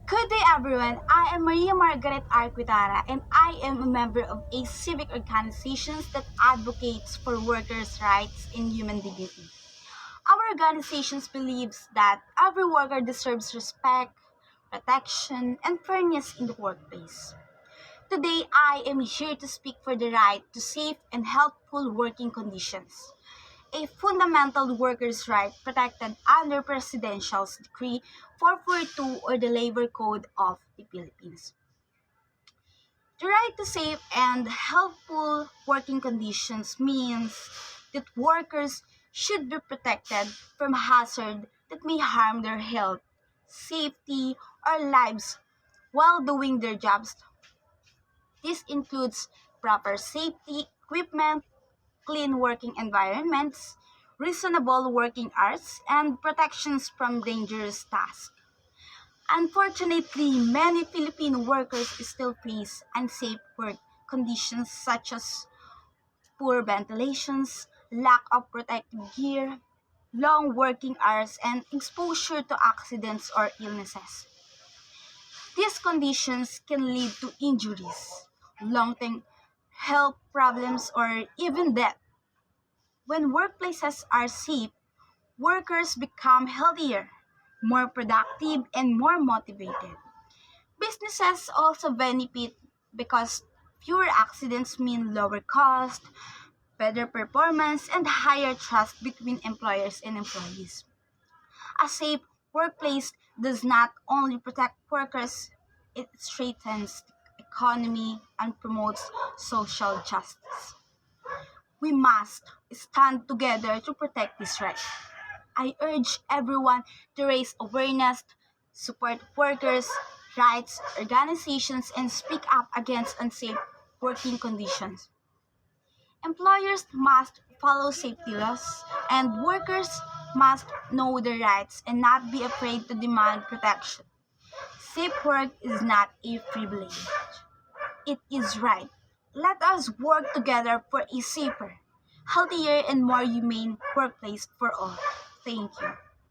Good day, everyone. I am Maria Margaret Arquitara, and I am a member of a civic organization that advocates for workers' rights and human dignity. Our organization believes that every worker deserves respect, protection, and fairness in the workplace. Today, I am here to speak for the right to safe and healthful working conditions, a fundamental workers' right protected under Presidential Decree 442 or the Labor Code of the Philippines. The right to safe and healthful working conditions means that workers should be protected from hazard that may harm their health, safety, or lives while doing their jobs. This includes proper safety equipment, clean working environments, reasonable working hours, and protections from dangerous tasks. Unfortunately, many Filipino workers still face unsafe work conditions such as poor ventilations, lack of protective gear, long working hours, and exposure to accidents or illnesses. These conditions can lead to injuries, long-term health problems, or even death. When workplaces are safe, workers become healthier, more productive, and more motivated. Businesses also benefit because fewer accidents mean lower cost, better performance, and higher trust between employers and employees. A safe workplace does not only protect workers, it strengthens the economy and promotes social justice. We must stand together to protect this right. I urge everyone to raise awareness, support workers' rights organizations, and speak up against unsafe working conditions. Employers must follow safety laws, and workers must know their rights and not be afraid to demand protection. Safe work is not a privilege, it is right. Let us work together for a safer, healthier, and more humane workplace for all. Thank you.